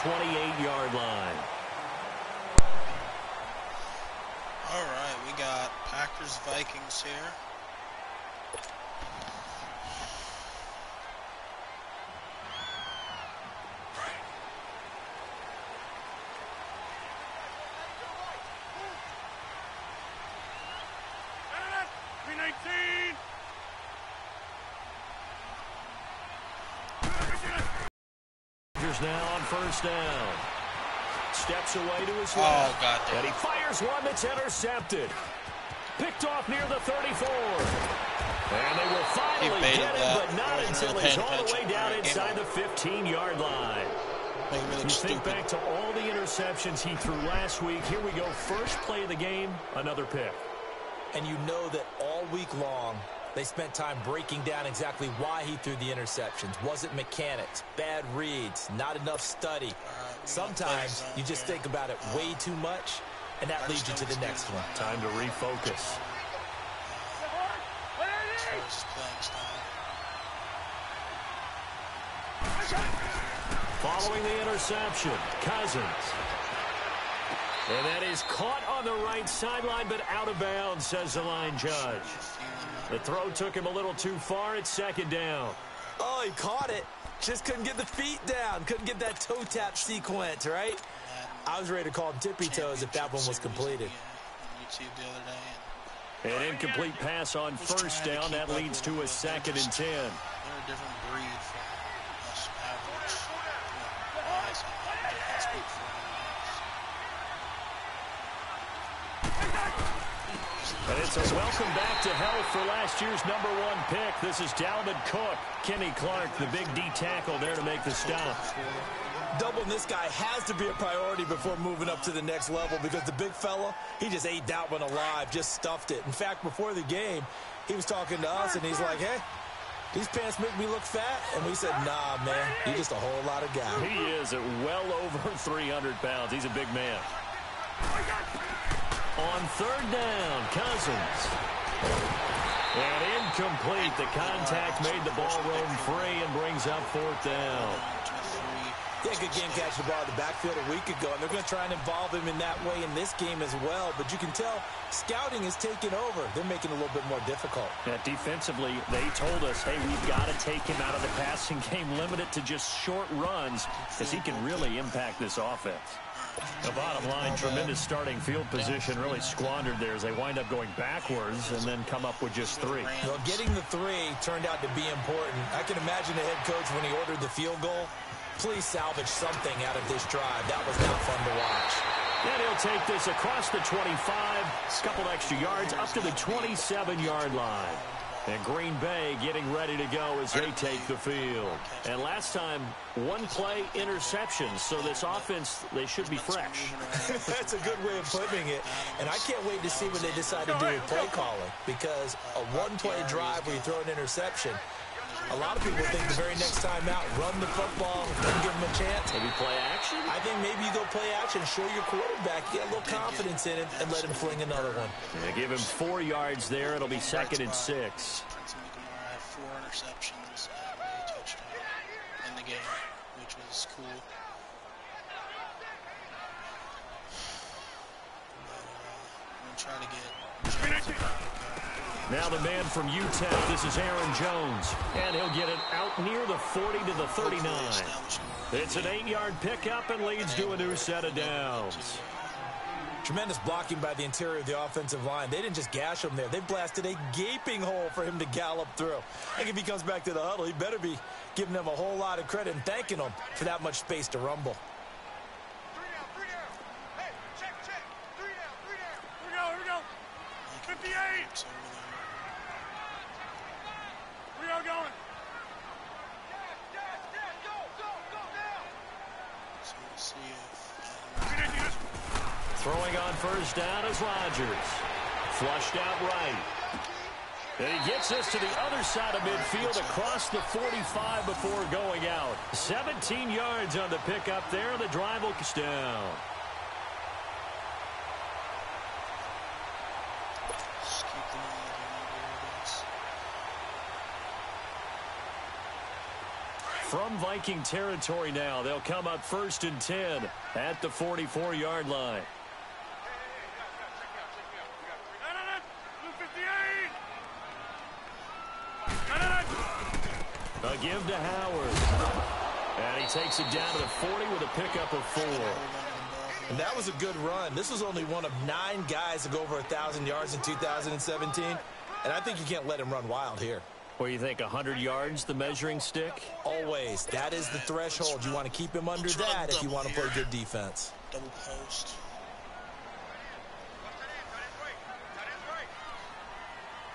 28-yard line. All right, we got Packers-Vikings here. Now on first down. Steps away to his left. Oh, God damn. And he fires one that's intercepted. Picked off near the 34. And they will finally get him, but not until he's all the way down inside the 15-yard line. You think back to all the interceptions he threw last week. Here we go. First play of the game, another pick. And you know that all week long, they spent time breaking down exactly why he threw the interceptions. Was it mechanics, bad reads, not enough study? Sometimes you just think about it way too much, and that leads you to the next one. Time to refocus. Following the interception, Cousins. And that is caught on the right sideline, but out of bounds, says the line judge. The throw took him a little too far. It's second down. Oh, he caught it. Just couldn't get the feet down. Couldn't get that toe tap sequence, right? I was ready to call him tippy toes if that one was completed. An incomplete pass on first down. That leads to a 2nd and 10. They're a different breed from us average guys. And it's a welcome back to health for last year's #1 pick. This is Dalvin Cook. Kenny Clark, the big D tackle there to make the stop. Doubling this guy has to be a priority before moving up to the next level because the big fella, he just ate that one alive, just stuffed it. In fact, before the game, he was talking to us, and he's like, hey, these pants make me look fat. And we said, nah, man, you're just a whole lot of guy. He is at well over 300 pounds. He's a big man. On third down, Cousins. And incomplete. The contact made the ball roam free and brings up 4th down. Yeah, good game catching the ball in the backfield a week ago, and they're going to try and involve him in that way in this game as well. But you can tell scouting is taking over. They're making it a little bit more difficult. Yeah, defensively, they told us, hey, we've got to take him out of the passing game, limit it to just short runs, because he can really impact this offense. The bottom line, tremendous starting field position, really squandered there as they wind up going backwards and then come up with just 3. Well, getting the 3 turned out to be important. I can imagine the head coach when he ordered the field goal. Please salvage something out of this drive. That was not fun to watch. And he'll take this across the 25, a couple extra yards, up to the 27-yard line. And Green Bay getting ready to go as they take the field. And last time, 1 play interception. So this offense, they should be fresh. That's a good way of putting it. And I can't wait to see what they decide to do with play calling. Because a 1-play drive where you throw an interception, a lot of people think the very next time out, run the football, and give them a chance. Maybe play action? I think maybe you go play action, show your quarterback, get a little confidence in it, and let him fling another one. Yeah, give him 4 yards there. It'll be 2nd and 6. 4 interceptions and a touchdown in the game, which was cool. I'm going to try to get... Now the man from UTEP, this is Aaron Jones. And he'll get it out near the 40 to the 39. It's an 8-yard pickup and leads to a new set of downs. Tremendous blocking by the interior of the offensive line. They didn't just gash him there. They blasted a gaping hole for him to gallop through. I think if he comes back to the huddle, he better be giving them a whole lot of credit and thanking them for that much space to rumble. 3 down. Hey, check. 3 down. Here we go. 58. We are going. So we'll see if... Throwing on first down is Rodgers. Flushed out right. And he gets this to the other side of midfield across the 45 before going out. 17 yards on the pickup there. The drive will down. from Viking territory now. They'll come up 1st and 10 at the 44-yard line. A give to Howard. And he takes it down to the 40 with a pickup of 4. And that was a good run. This was only one of 9 guys to go over 1,000 yards in 2017. And I think you can't let him run wild here. What do you think, 100 yards, the measuring stick? Always. That is the threshold. You want to keep him under that if you want to play good defense. Double post.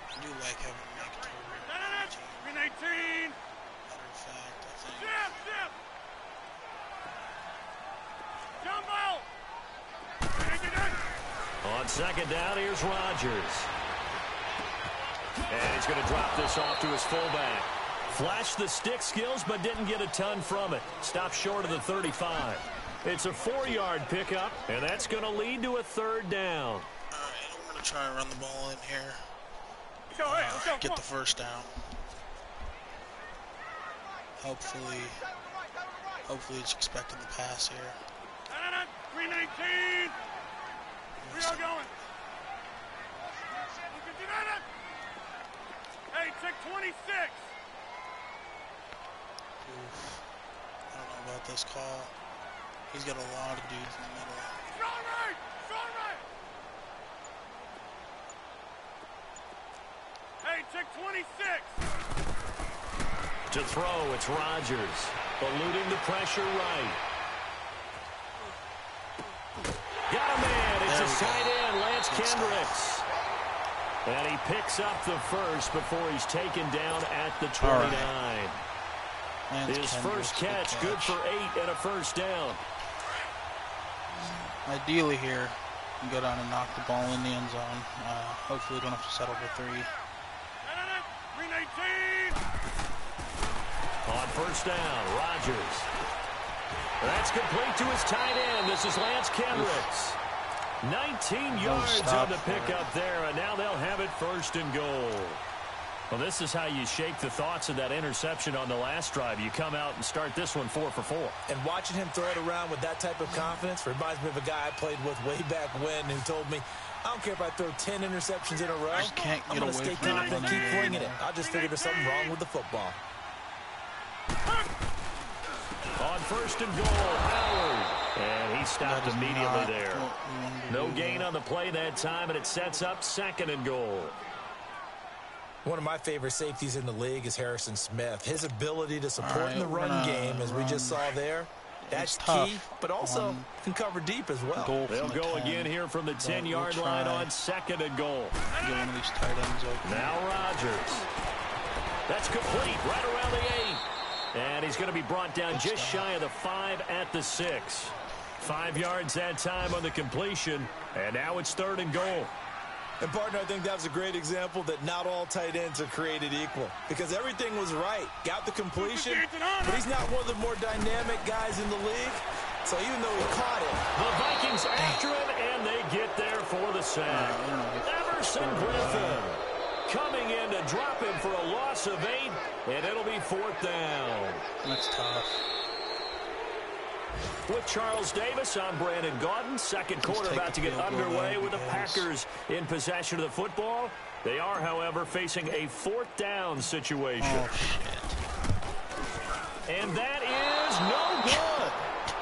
I do like having Mike Turner. 18. Matter of fact, I think. Jump! On 2nd down, here's Rodgers. And he's going to drop this off to his fullback. Flashed the stick skills, but didn't get a ton from it. Stopped short of the 35. It's a 4-yard pickup, and that's going to lead to a 3rd down. All right, I'm going to try and run the ball in here. Let's go. Get the first down. Hopefully he's expecting the pass here. 319. We are going. Hey, check 26. Oof. I don't know about this call. He's got a lot of dudes in the middle. Strong right. Hey, check 26. To throw, it's Rodgers. Eluding the pressure right. Got a man. It's a tight end, Lance Kendricks. And he picks up the first before he's taken down at the 29. His first catch, good for 8 and a first down. Ideally here, you go down and knock the ball in the end zone. Hopefully we don't have to settle for 3. 319. On 1st down, Rodgers. That's complete to his tight end. This is Lance Kendricks. 19 yards on the pickup there, and now they'll have it 1st and goal. Well, this is how you shake the thoughts of that interception on the last drive. You come out and start this one 4 for 4. And watching him throw it around with that type of confidence reminds me of a guy I played with way back when who told me, I don't care if I throw 10 interceptions in a row. I'm going to stay confident, keep flinging it. I just figured there's something wrong with the football. On 1st and goal, Howard. And he stopped immediately there. No gain on the play that time, and it sets up 2nd and goal. One of my favorite safeties in the league is Harrison Smith. His ability to support in the run game, as we just saw there, that's key, but also can cover deep as well. They'll go again here from the 10-yard line on 2nd and goal. Get one of these tight ends open. Now Rodgers. That's complete right around the 8. And he's going to be brought down just shy of the 5 at the 6. 5 yards that time on the completion, and now it's 3rd and goal. And, partner, I think that was a great example that not all tight ends are created equal, because everything was right. Got the completion, but he's not one of the more dynamic guys in the league. So even though he caught it, the Vikings after him, and they get there for the sack. Emerson Griffin coming in to drop him for a loss of 8, and it'll be 4th down. That's tough. With Charles Davis, I'm Brandon Gaudin. 2nd quarter about to get underway with the Packers in possession of the football. They are, however, facing a 4th down situation. Oh, shit. And that is no good.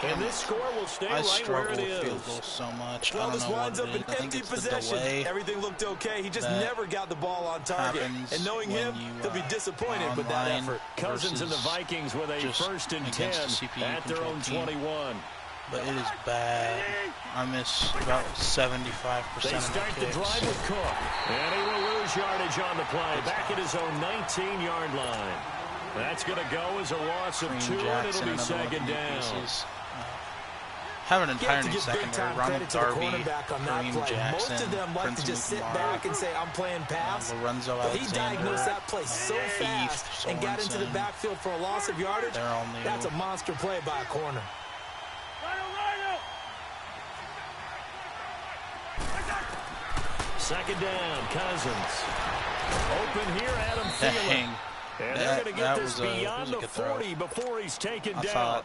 And this score will stay right where it is. Field goals so much. Well, this winds up an empty possession. Everything looked okay. He just never got the ball on target. And knowing him, he'll be disappointed with that effort. Cousins and the Vikings with a 1st and 10 at their own 21. But it is bad. I miss about 75% of my kicks. They start the drive with Cook. And he will lose yardage on the play. Back at his own 19-yard line. That's going to go as a loss of 2, and it'll be 2nd down. Have an entire new secondary. Ronald Darby, Kareem Jackson, most of them like to just sit back and say, I'm playing pass. Lorenzo but he diagnosed that play so fast and got into the backfield for a loss of yardage. That's a monster play by a corner. 2nd down, Cousins. Open here, Adam Thielen. And they're going to get this beyond the 40 before he's taken down.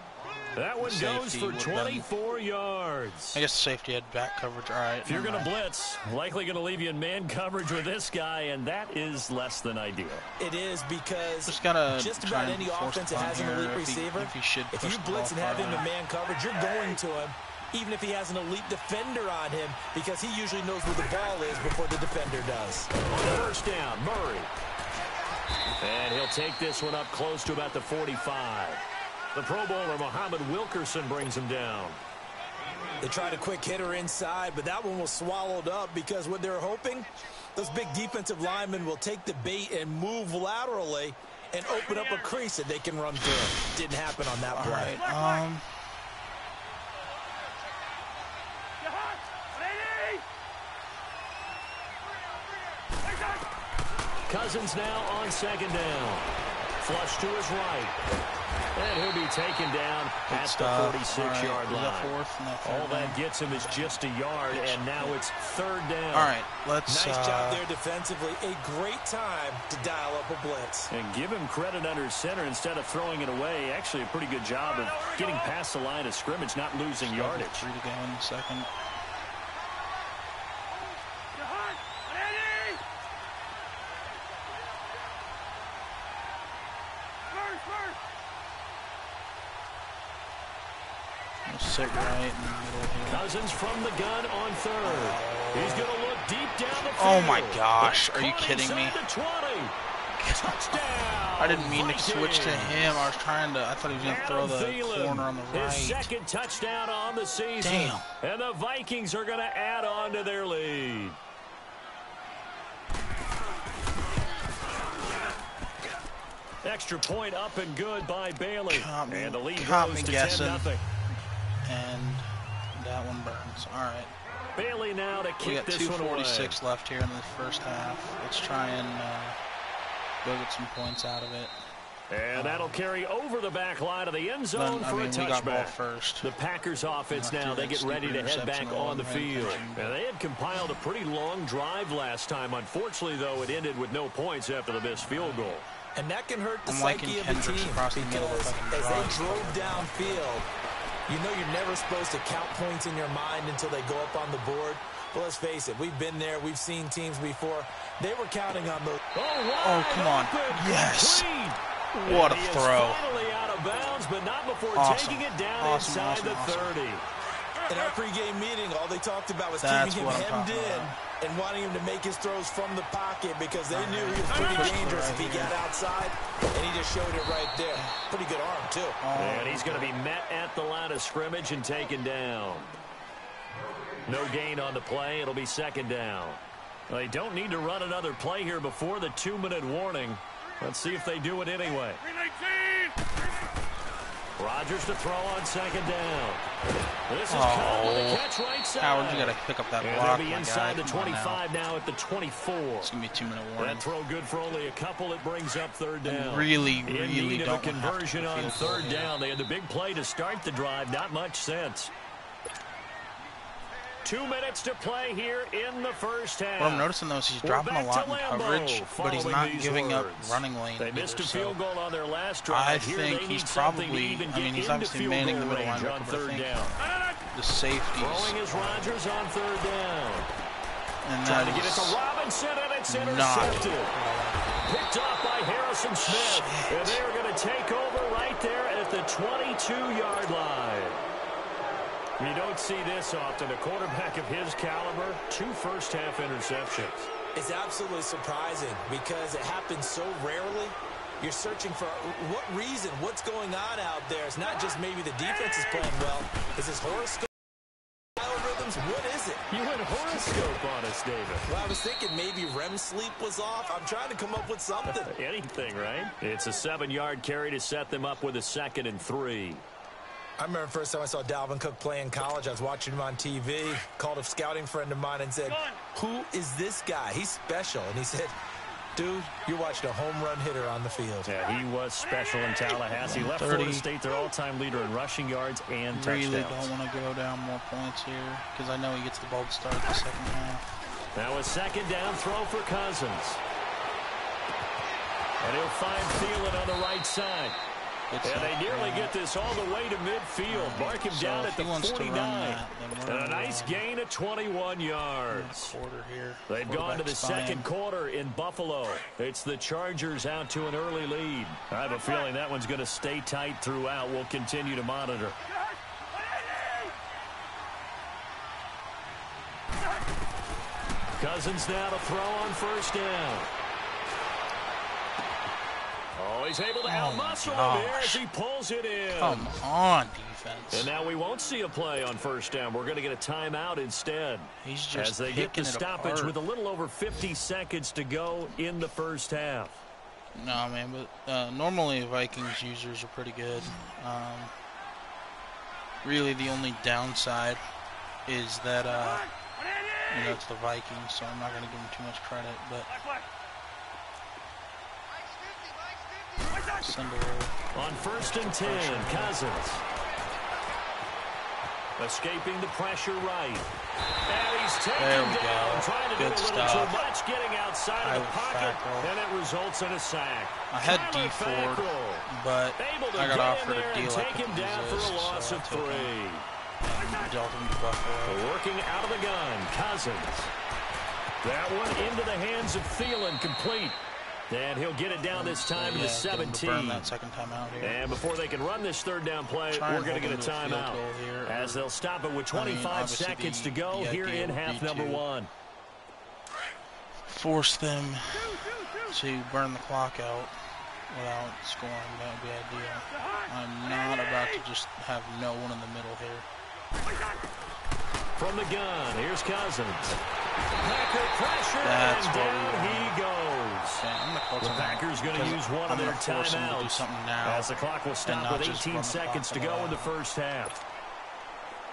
That one goes for 24 yards. I guess safety had back coverage. All right. If you're going to blitz, likely going to leave you in man coverage with this guy, and that is less than ideal. It is because just about any offense that has an elite receiver, if you blitz and have him in man coverage, you're going to him, even if he has an elite defender on him, because he usually knows where the ball is before the defender does. On the first down, Murray. And he'll take this one up close to about the 45. The Pro Bowler, Muhammad Wilkerson, brings him down. They tried a quick hitter inside, but that one was swallowed up because what they're hoping, those big defensive linemen will take the bait and move laterally and open up a crease that they can run through. Didn't happen on that play. Right, Cousins now on second down. Flush to his right. And he'll be taken down at the 46-yard line. All that gets him is just a yard, and now it's third down. All right, let's... Nice job there defensively. A great time to dial up a blitz. And give him credit under center instead of throwing it away. Actually, a pretty good job of getting past the line of scrimmage, not losing yardage. 3 to go in the second. Sit right in the middle here. Cousins from the gun on third. He's going to look deep down the field. Oh my gosh, are you kidding me? Touchdown. I didn't mean to switch to him. I was trying to, I thought he was going to throw the corner on the right. His second touchdown on the season. Damn. And the Vikings are going to add on to their lead. Extra point up and good by Bailey. And the lead goes to 10-0. And that one burns. All right. Bailey now to kick this one away. We got 2:46 left here in the first half. Let's try and go get some points out of it. And that'll carry over the back line of the end zone for a touchback. We got ball first. The Packers offense now, they get ready to head back on the field. And they had compiled a pretty long drive last time. Unfortunately, though, it ended with no points after the missed field goal. And that can hurt the psyche of the team because as they drove downfield, you know you're never supposed to count points in your mind until they go up on the board. But let's face it, we've been there. We've seen teams before. They were counting on the... Oh, come on. Yes. What a throw. Finally out of bounds, but not before taking it down inside the 30. In our pregame meeting, all they talked about was keeping him hemmed in and wanting him to make his throws from the pocket because they knew he was pretty dangerous if he got outside, and he just showed it right there. Pretty good arm, too. And he's going to be met at the line of scrimmage and taken down. No gain on the play. It'll be second down. They don't need to run another play here before the 2-minute warning. Let's see if they do it anyway. Rodgers to throw on second down. This is caught with a catch right side. Howard, you got to pick up that block. They'll be inside the 25 now at the 24. It's going to be a 2-minute warning. That throw good for only a couple. It brings up third down. Really don't want a conversion on third down. They had the big play to start the drive. Not much sense. 2 minutes to play here in the first half. What I'm noticing, though, is he's dropping a lot in coverage, but he's not giving up running lane. They missed a field goal on their last drive. I think he's probably, I mean, he's obviously manning the middle linebacker, but I think the safeties. Throwing is Rodgers on third down. And trying to get it to Robinson, and it's intercepted. Picked off by Harrison Smith. And they're going to take over right there at the 22-yard line. You don't see this often. A quarterback of his caliber, 2 first-half interceptions. It's absolutely surprising because it happens so rarely. You're searching for what reason, what's going on out there. It's not just maybe the defense is playing well. Is this horoscope algorithms? What is it? You went horoscope on us, David. Well, I was thinking maybe REM sleep was off. I'm trying to come up with something. Anything, right? It's a 7-yard carry to set them up with a 2nd and 3. I remember the first time I saw Dalvin Cook play in college. I was watching him on TV, called a scouting friend of mine and said, who is this guy? He's special. And he said, dude, you're watching a home run hitter on the field. Yeah, he was special in Tallahassee. Left Florida State their all-time leader in rushing yards and touchdowns. Really don't want to go down more points here because I know he gets the ball to start the second half. Now a second down throw for Cousins. And he'll find Thielen on the right side. And they nearly get this all the way to midfield. Mark him down at the 49. And a nice gain of 21 yards. They've gone to the second quarter in Buffalo. It's the Chargers out to an early lead. I have a feeling that one's going to stay tight throughout. We'll continue to monitor. Cousins now to throw on first down. Oh, he's able to outmuscle him here as he pulls it in. Come on, defense. And now we won't see a play on first down. We're going to get a timeout instead. He's just as they get the stoppage with a little over 50 seconds to go in the first half. No, man, but normally Vikings users are pretty good. Really, the only downside is that, you know, it's the Vikings, so I'm not going to give them too much credit, but... On first and 10, Cousins. Escaping the pressure right. And he's taken down, trying to do a little too much, getting outside of the pocket, and it results in a sack. I had D Ford, but I got offered a deal I could down for a loss of 3. Dealt him to Buffalo. Working out of the gun, Cousins. That one into the hands of Thielen, complete. And he'll get it down this time to the 17. Burn that second time out here. And before they can run this third down play, we're going to get a timeout. As they'll stop it with 25 seconds to go here in half number 1. Force them to burn the clock out without scoring. That would be ideal. I'm not about to just have no one in the middle here. From the gun, here's Cousins. Packer pressure, and down he goes. Yeah, the Packers going to use one of their timeouts as the clock will stop with 18 seconds to go in the first half.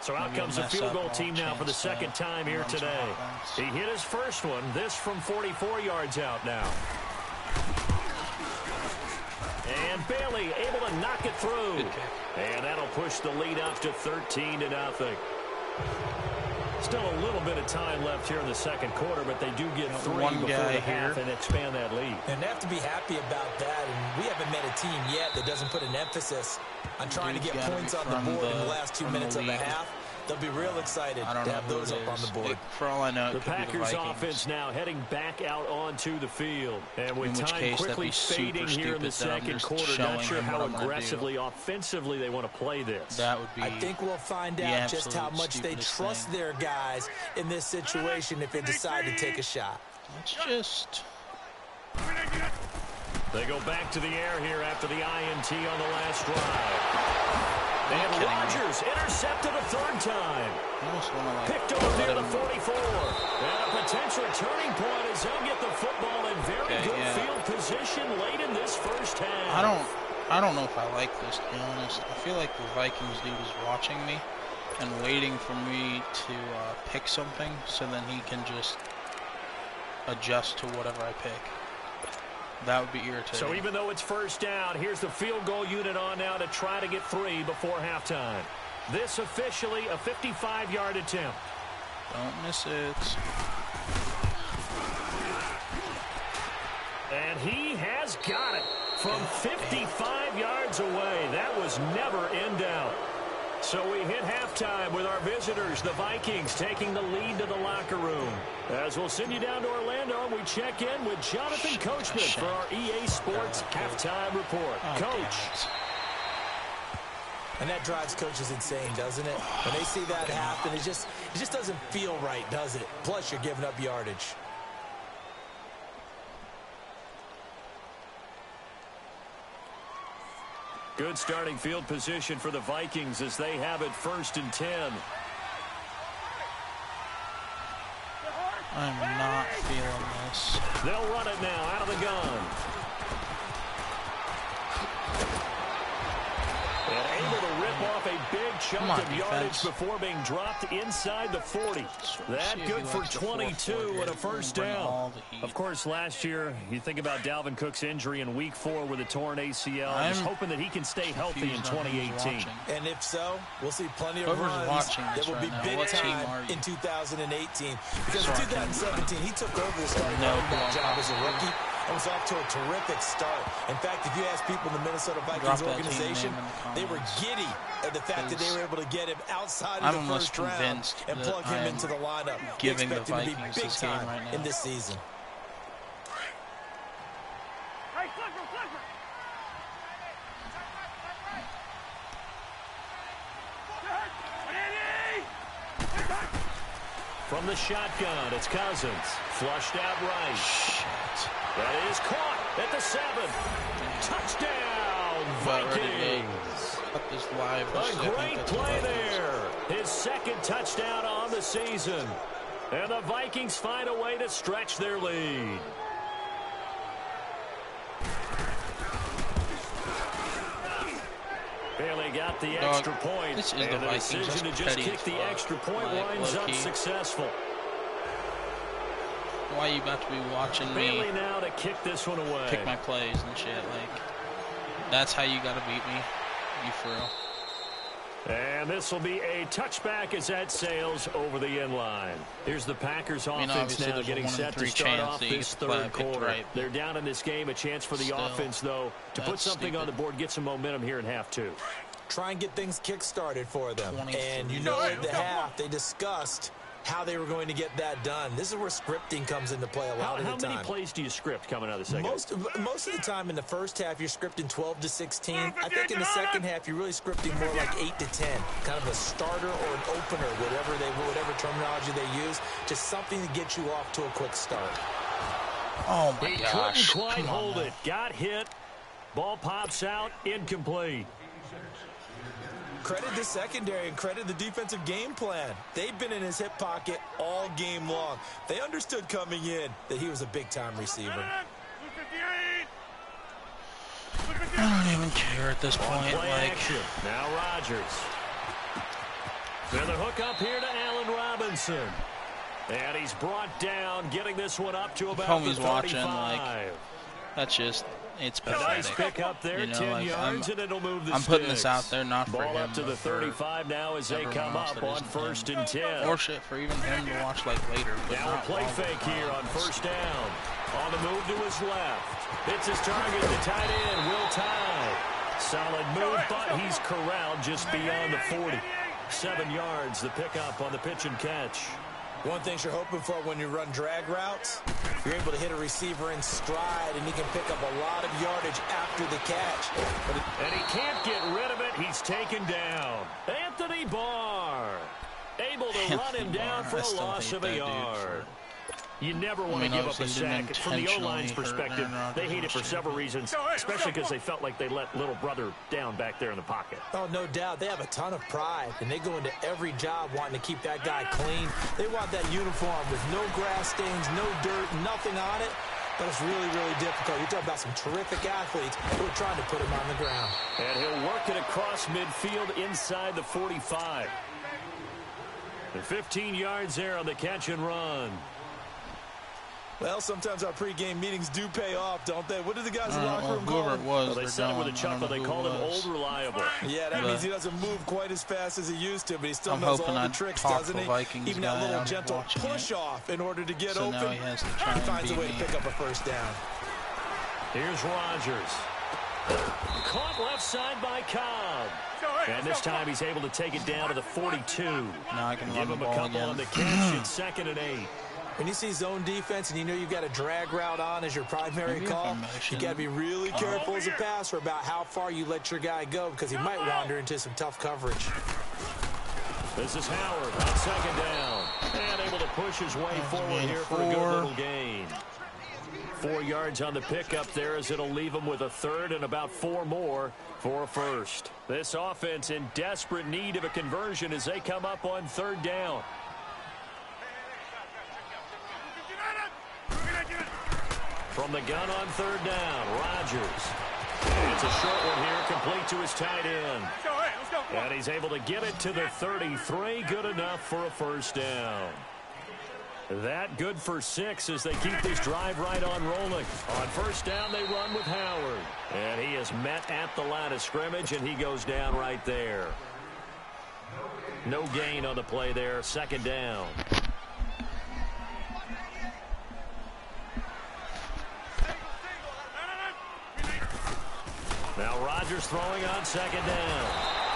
So out comes the field goal team now for the second time here today. He hit his first one, this from 44 yards out now. And Bailey able to knock it through. And that'll push the lead up to 13-0. Still a little bit of time left here in the second quarter, but they do get 3 before the half and expand that lead. And they have to be happy about that. And we haven't met a team yet that doesn't put an emphasis on trying to get points on the board in the last 2 minutes of the half. They'll be real excited to have those up on the board. For all I know, the Packers offense now heading back out onto the field. And with time quickly fading here in the second quarter, not sure how aggressively, offensively they want to play this. That would be I think we'll find out just how much they trust their guys in this situation if they decide to take a shot. Let's just... They go back to the air here after the INT on the last drive. And Rodgers intercepted a third time. Picked off near the 44. And a potential turning point as they'll get the football in very good field position late in this first half. I don't know if I like this, to be honest. I feel like the Vikings dude is watching me and waiting for me to pick something so then he can just adjust to whatever I pick. That would be irritating. So even though it's first down, here's the field goal unit on now to try to get 3 before halftime. This officially a 55-yard attempt. Don't miss it. And he has got it from 55 yards away. That was never in doubt. So we hit halftime with our visitors, the Vikings, taking the lead to the locker room. As we'll send you down to Orlando, we check in with Jonathan Coachman for our EA Sports halftime report. Coach. And that drives coaches insane, doesn't it? When they see that happen, it just doesn't feel right, does it? Plus, you're giving up yardage. Good starting field position for the Vikings as they have it 1st and 10. I'm not feeling this. They'll run it now out of the gun. And able to rip off a big chunk of yardage before being dropped inside the 40. That good for 22 and a first down. Of course, last year, you think about Dalvin Cook's injury in Week 4 with a torn ACL. I'm just hoping that he can stay healthy in 2018. And if so, we'll see plenty of runs that will be big time in 2018. Because in 2017, he took over the starting job as a rookie. and was off to a terrific start. In fact, if you ask people in the Minnesota Vikings organization, they were giddy at the fact that they were able to get him outside of the first round and plug him into the lineup. Giving the Vikings this game right now in this season. From the shotgun, it's Cousins. Flushed out right. Shit. That is caught at the 7. Touchdown, Vikings. Cut this live. A great play there. His second touchdown on the season. And the Vikings find a way to stretch their lead. Bailey got the extra point. This is the Vikings. Decision to just kick the extra point winds up successful. Why are you about to be watching me? Bailey now to kick this one away. Pick my plays and shit. Like, that's how you got to beat me. You for real. And this will be a touchback as that sails over the end line. Here's the Packers offense now getting set to start off this third quarter. Right. They're down in this game. A chance for the offense, though, to put something on the board, get some momentum here in half 2. Try and get things kick-started for them. And you know at the half, they discussed how they were going to get that done. This is where scripting comes into play a lot of the time. How many plays do you script coming out of the second? Most of the time in the first half, you're scripting 12 to 16. I think in the second half, you're really scripting more like 8 to 10. Kind of a starter or an opener, whatever terminology they use. Just something to get you off to a quick start. Oh, my gosh. He couldn't quite hold it. Got hit. Ball pops out. Incomplete. Credit the secondary and credit the defensive game plan. They've been in his hip pocket all game long. They understood coming in that he was a big-time receiver. I don't even care at this point. Action. Now Rodgers. And the hook up here to Allen Robinson. And he's brought down, getting this one up to about the 35. Watching, like, that's just... It's pathetic. Nice pick up there, you know, 10 like yards, and it'll move the I'm putting this out there not for Ball him. Up to the 35 now as they come up on 1st and 10. Or shit for even him to watch like later. But now a play fake here on 1st down. On the move to his left. It's his target, the tight end, Will Tye. Solid move, but he's corralled just beyond the 40. 7 yards, the pickup on the pitch and catch. One thing you're hoping for when you run drag routes, you're able to hit a receiver in stride, and he can pick up a lot of yardage after the catch. And he can't get rid of it. He's taken down. Anthony Barr able to run him down for a loss of a yard. You never want to give up a sack. From the O-line's perspective, they hate it for several reasons, especially because they felt like they let little brother down back there in the pocket. Oh, no doubt. They have a ton of pride, and they go into every job wanting to keep that guy clean. They want that uniform with no grass stains, no dirt, nothing on it. But it's really, really difficult. You're talking about some terrific athletes who are trying to put him on the ground. And he'll work it across midfield inside the 45. And 15 yards there on the catch and run. Well, sometimes our pregame meetings do pay off, don't they? What did the guys in the locker room call him? Well, they said it with a chuckle. They called him old reliable. Yeah, that means he doesn't move quite as fast as he used to, but he still knows all the tricks, doesn't he? Even that little gentle push-off in order to get open. Now he has to try and finds a way to pick up a first down. Here's Rodgers. Caught left side by Cobb. And this time he's able to take it down to the 42. Now I can give him a couple on the catch. It's 2nd and 8. When you see zone defense and you know you've got a drag route on as your primary call, you got to be really careful as a passer about how far you let your guy go because he might wander into some tough coverage. This is Howard on 2nd down. And able to push his way forward here for a good little gain. 4 yards on the pickup there as it'll leave him with a 3rd and about 4 more for a 1st. This offense in desperate need of a conversion as they come up on 3rd down. From the gun on 3rd down, Rodgers. It's a short one here, complete to his tight end. And he's able to get it to the 33, good enough for a 1st down. That good for 6 as they keep this drive right on rolling. On 1st down, they run with Howard. And he is met at the line of scrimmage, and he goes down right there. No gain on the play there, 2nd down. Now Rodgers throwing on second down.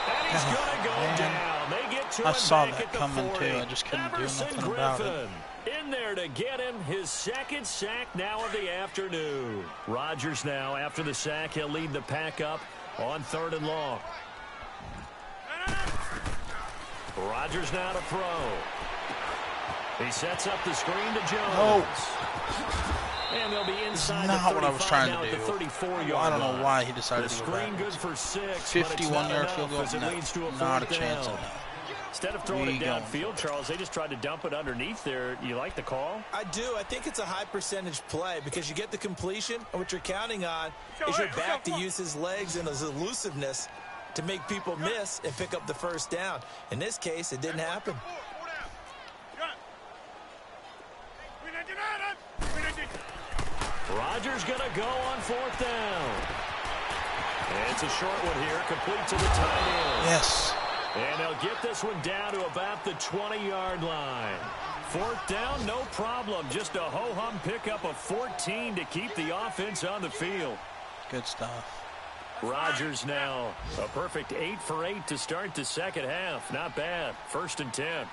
And he's going to go down. They get to I him saw back that at the coming 40. too. I just couldn't do Everson nothing about it. In there to get him his second sack now of the afternoon. Rodgers now, after the sack, he'll lead the pack up on 3rd and long. Rodgers now to throw. He sets up the screen to Jones. Oh. And they'll be inside not the 35 what I was trying now to at the do. 34-yard I don't know line. why he decided The to go screen good backwards. for 6. 51-yard field goal? No, not a chance in Down. hell. Instead of throwing it downfield, Charles, they just tried to dump it underneath there. You like the call? I do. I think it's a high percentage play because you get the completion, and what you're counting on is your back to use his legs and his elusiveness to make people miss and pick up the first down. In this case, it didn't happen. Rodgers going to go on 4th down. And it's a short one here, complete to the tight end. Yes. And they'll get this one down to about the 20-yard line. 4th down, no problem. Just a ho-hum pickup of 14 to keep the offense on the field. Good stuff. Rodgers now a perfect 8 for 8 to start the second half. Not bad. 1st and 10.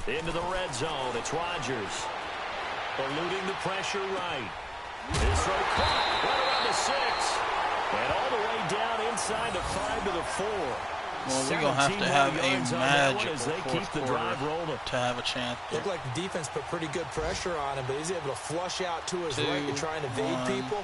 Into the red zone. It's Rodgers. Eluding the pressure right. His throw caught right around the 6. And all the way down inside the 5 to the 4. Well, we're going to have a magical fourth quarter to have a chance. Looked like the defense put pretty good pressure on him, but he's able to flush out to his right to try and evade people.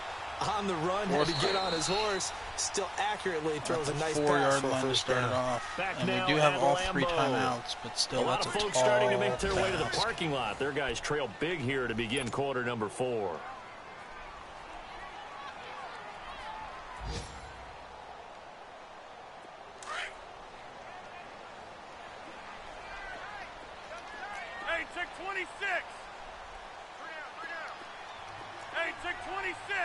On the run, had to get on his horse. Still accurately throws a nice pass for a first down. And we do have all 3 timeouts, but still, that's a tall folks starting to make their way to the task. parking lot. Their guys trail big here to begin quarter number 4. Hey, check 26. Hey, check 26.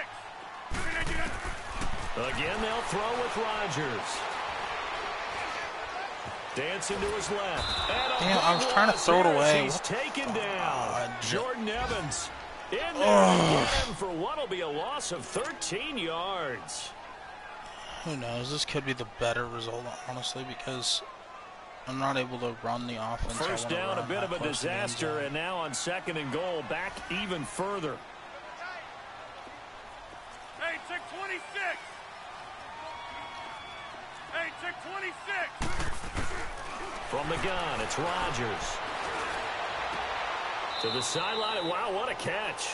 Again, they'll throw with Rodgers. Dancing to his left. Damn, I was trying to throw it away. He's taken down. Jordan Evans in there again for what will be a loss of 13 yards. Who knows? This could be the better result, honestly, because I'm not able to run the offense. First down, a bit of a disaster, and now on 2nd and goal, back even further. Hey, check 26. Hey, check 26. From the gun, it's Rodgers. To the sideline. Wow, what a catch.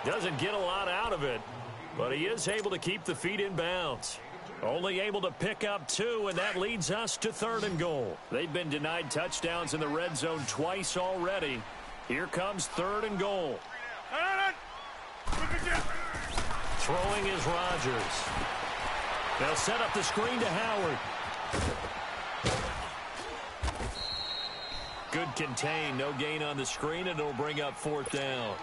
Doesn't get a lot out of it, but he is able to keep the feet in bounds. Only able to pick up 2, and that leads us to 3rd and goal. They've been denied touchdowns in the red zone twice already. Here comes 3rd and goal. Throwing is Rodgers. They'll set up the screen to Howard. Good contain, no gain on the screen, and it'll bring up 4th down.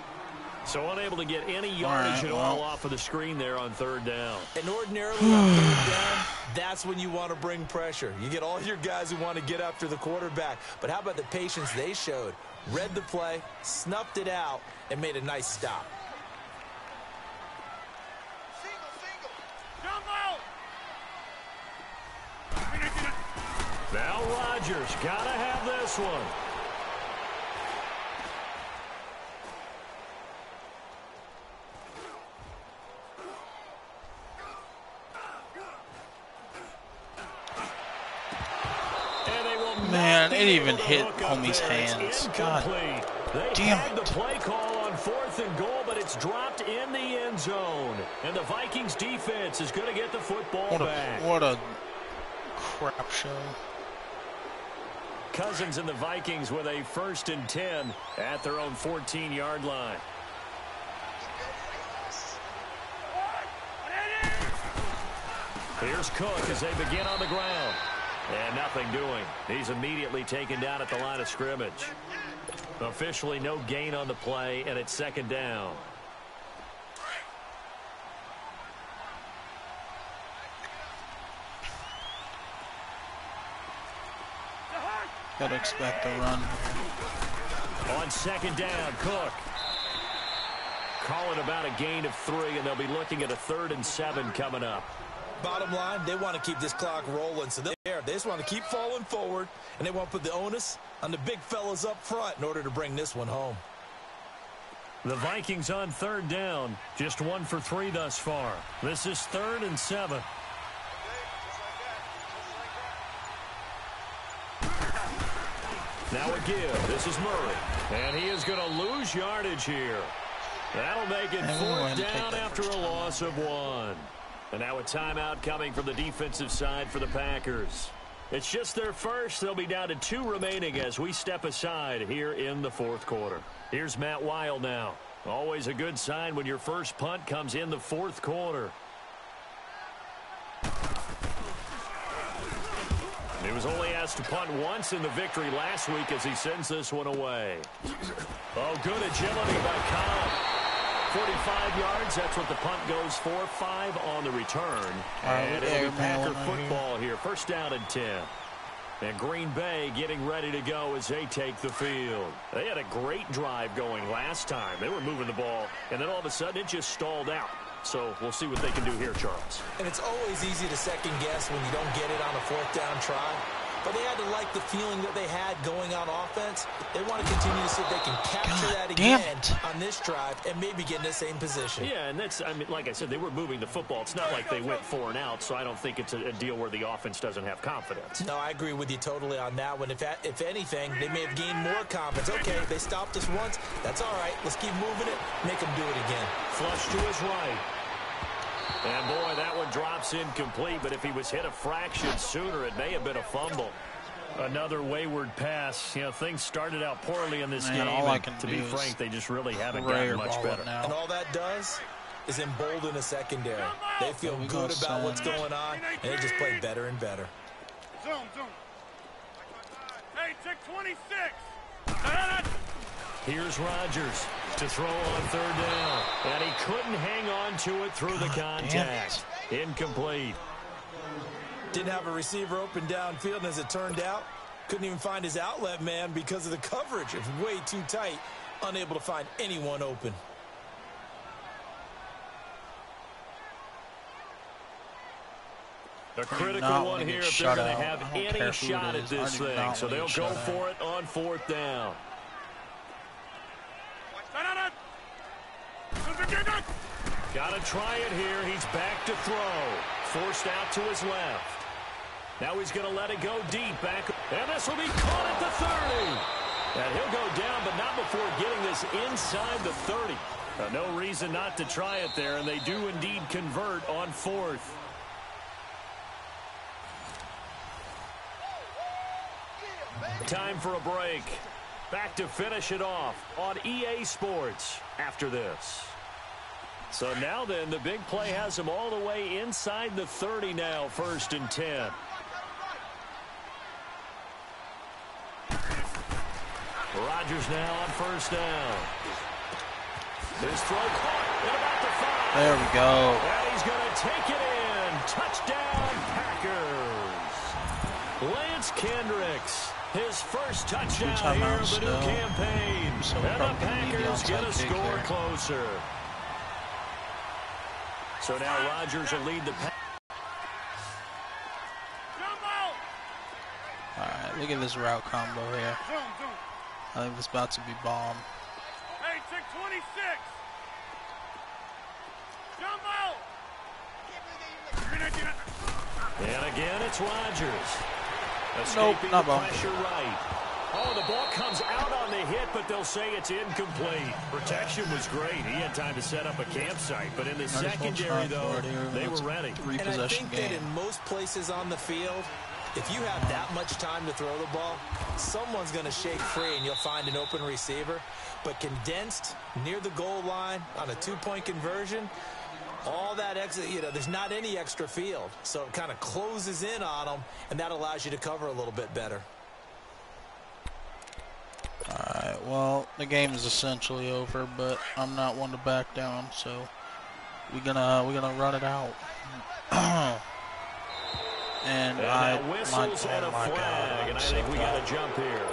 So unable to get any yardage at all off of the screen there on 3rd down. And ordinarily on 3rd down, that's when you want to bring pressure. You get all your guys who want to get after the quarterback. But how about the patience they showed? Read the play, snuffed it out, and made a nice stop. Now Rodgers got to have this one. Man, it even hit homie's hands. God damn it. it. The play call on 4th and goal, but it's dropped in the end zone. And the Vikings defense is going to get the football back. What a crap show. Cousins and the Vikings with a 1st and 10 at their own 14-yard line. Here's Cook as they begin on the ground. And nothing doing. He's immediately taken down at the line of scrimmage. Officially no gain on the play, and it's 2nd down. Gotta expect a run. On 2nd down, Cook. calling about a gain of 3, and they'll be looking at a 3rd and 7 coming up. Bottom line, they want to keep this clock rolling, so they just want to keep falling forward, and they want to put the onus on the big fellas up front in order to bring this one home. The Vikings on 3rd down, just 1 for 3 thus far. This is 3rd and 7. Now a give. This is Murray. And he is going to lose yardage here. That'll make it 4th down after a loss of 1. And now a timeout coming from the defensive side for the Packers. It's just their first. They'll be down to 2 remaining as we step aside here in the 4th quarter. Here's Matt Weil now. Always a good sign when your first punt comes in the 4th quarter. He was only asked to punt once in the victory last week as he sends this one away. Oh, good agility by Cobb. 45 yards, that's what the punt goes for. 5 on the return. And it'll be Packer football here. 1st down and 10. And Green Bay getting ready to go as they take the field. They had a great drive going last time. They were moving the ball, and then all of a sudden it just stalled out. So we'll see what they can do here, Charles. And it's always easy to second guess when you don't get it on a 4th down try. But they had to like the feeling that they had going on offense. They want to continue to see if they can capture that again on this drive and maybe get in the same position. Yeah, and that's, I mean, like I said, they were moving the football. It's not like they went 4 and out, so I don't think it's a deal where the offense doesn't have confidence. No, I agree with you totally on that one. If anything, they may have gained more confidence. Okay, they stopped us once. That's all right. Let's keep moving it. Make them do it again. Flush to his right. And, boy, that one drops incomplete, but if he was hit a fraction sooner, it may have been a fumble. Another wayward pass. You know, things started out poorly in this game. All I can to do be frank, they just really haven't gotten much better. And all that does is embolden a secondary. They feel good about what's going on, and they just play better and better. Zoom. Hey, check 26. Here's Rodgers to throw on 3rd down. And he couldn't hang on to it through the contact. Incomplete. Didn't have a receiver open downfield, and as it turned out, couldn't even find his outlet man because of the coverage. It was way too tight, unable to find anyone open. A critical one here if they're going to have any shot at this thing. So they'll go for it on 4th down. Got to try it here. He's back to throw. Forced out to his left. Now he's going to let it go deep back. And this will be caught at the 30. And he'll go down, but not before getting this inside the 30. No reason not to try it there, and they do indeed convert on 4th. Time for a break. Back to finish it off on EA Sports after this. So now then, the big play has them all the way inside the 30 now, 1st and 10. Rodgers now on 1st down. His throw caught at about the 5. There we go. And he's going to take it in. Touchdown, Packers. Lance Kendricks. His first touchdown here of the new campaign. So and the Packers get a score closer. So now Rodgers will lead the pack. All right, look at this route combo here. I think this is about to be bomb. Hey, check 26. Jumbo. And again, it's Rodgers. Nope, Escaping not the bomb. pressure right. Oh, the ball comes out on the hit, but they'll say it's incomplete. Protection was great. He had time to set up a campsite, but in the secondary, though, they were ready. And I think that in most places on the field, if you have that much time to throw the ball, someone's going to shake free and you'll find an open receiver. But condensed near the goal line on a 2-point conversion, all that extra, there's not any extra field. So it kind of closes in on them, and that allows you to cover a little bit better. All right, well, the game is essentially over, but I'm not one to back down, so we're gonna run it out. And whistles and a flag, and I think we got to jump here.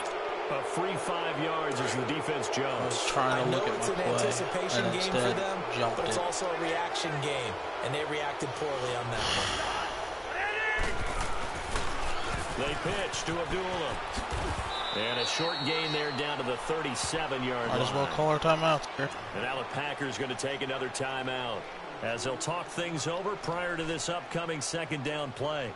A free 5 yards as the defense jumps. I was trying to look at my play, and instead jumped but it's it. also a reaction game, and they reacted poorly on that one. They pitch to Abdullah. And a short gain there down to the 37-yard line. Might as well call our timeouts here. And now the Packers going to take another timeout as they'll talk things over prior to this upcoming second down play.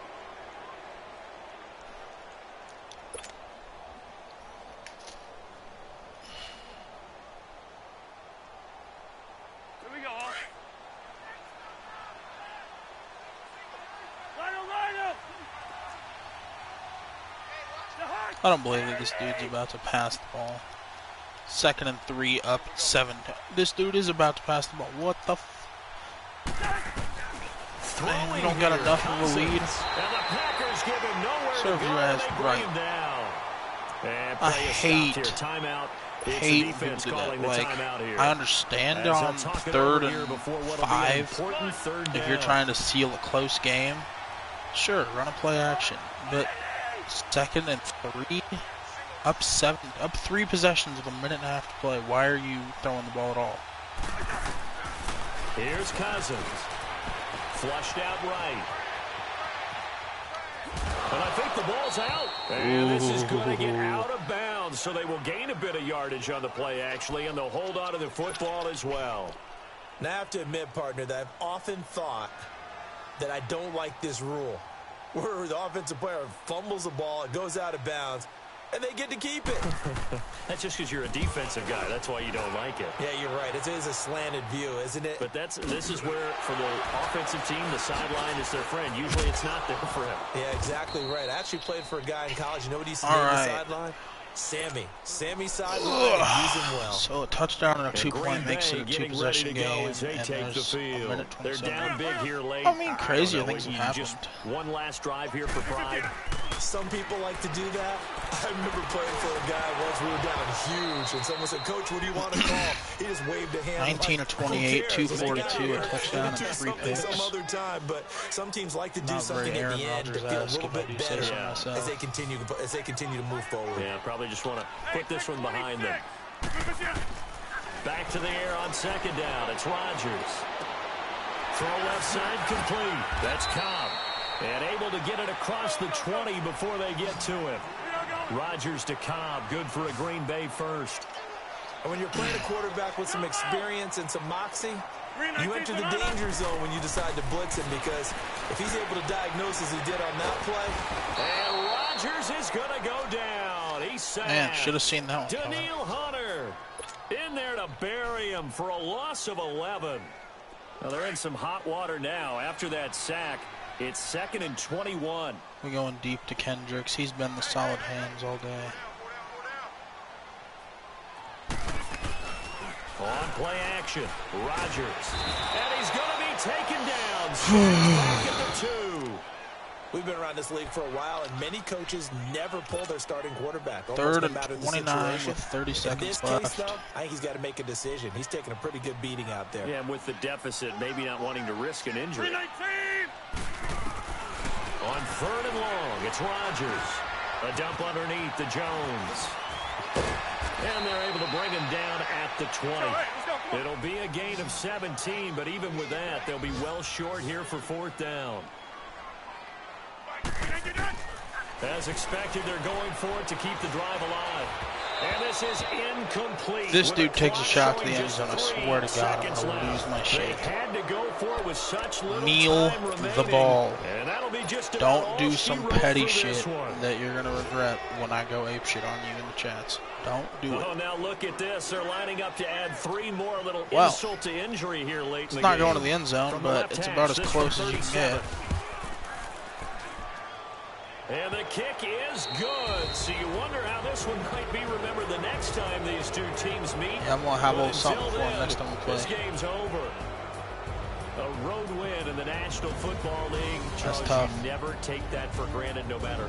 I don't believe that this dude's about to pass the ball. 2nd and 3, up 7. This dude is about to pass the ball. What the f... Man, we don't got enough of a lead. Serve your ass right. I hate people do that. Like, I understand on 3rd and 5, if you're trying to seal a close game, sure, run a play action. But 2nd and 3, up 7, up 3 possessions with a minute and a half to play. Why are you throwing the ball at all? Here's Cousins, flushed out right, and I think the ball's out. And this is going to get out of bounds, so they will gain a bit of yardage on the play actually, and they'll hold on to the football as well. Now I have to admit, partner, that I've often thought that I don't like this rule, where the offensive player fumbles the ball, it goes out of bounds, and they get to keep it. That's just because you're a defensive guy. That's why you don't like it. Yeah, you're right. It is a slanted view, isn't it? But this is where, for the offensive team, the sideline is their friend. Usually it's not there for him. Yeah, exactly right. I actually played for a guy in college. You know what he used to name the sideline? Sammy. Sammy sideline, use him well. So a touchdown and a 2-point makes it a 2-possession game, and there's a minute 27. They're down big here late. I mean, crazier things have happened. Just one last drive here for pride. Some people like to do that. I remember playing for a guy once. We were down huge, and someone said, "Coach, what do you want to call?" He just waved a hand. 19 of 28, 242, a touchdown, and 3 picks. Some other time, but some teams like to do something at the end to feel a little bit better as they continue to move forward. Yeah, probably just want to put this one behind them. Back to the air on 2nd down. It's Rodgers. Throw left side complete. That's Cobb. And able to get it across the 20 before they get to him. Rodgers to Cobb. Good for a Green Bay first. And when you're playing a quarterback with some experience and some moxie, you enter the danger zone when you decide to blitz him, because if he's able to diagnose as he did on that play. And Rodgers is going to go down. He's sacked. Man, should have seen that one. Daniil Hunter in there to bury him for a loss of 11. Well, they're in some hot water now after that sack. It's 2nd and 21. We're going deep to Kendricks. He's been the solid hands all day. On play action, Rodgers. And he's going to be taken down. Back at the 2. We've been around this league for a while, and many coaches never pull their starting quarterback. 3rd and 29 with 30 seconds left. In this case, though, I think he's got to make a decision. He's taking a pretty good beating out there. Yeah, and with the deficit, maybe not wanting to risk an injury. 319! On 3rd and long, it's Rodgers. A dump underneath to Jones. And they're able to bring him down at the 20. It'll be a gain of 17, but even with that, they'll be well short here for 4th down. As expected, they're going for it to keep the drive alive. And this is incomplete. This dude takes a shot to the end zone. I swear to God, I'm going to lose my shit. Kneel the ball. Don't do some petty shit that you're going to regret when I go ape shit on you in the chats. Don't do it. Oh, now look at this. They're lining up to add 3 more, little insult to injury here late in the game. It's not going to the end zone, but it's about as close as you can get. And the kick is good. So you wonder how this one might be remembered the next time these two teams meet. Yeah, I'm going to have a little something for him next time we play. This game's over. A road win in the National Football League. That's tough. You never take that for granted, no matter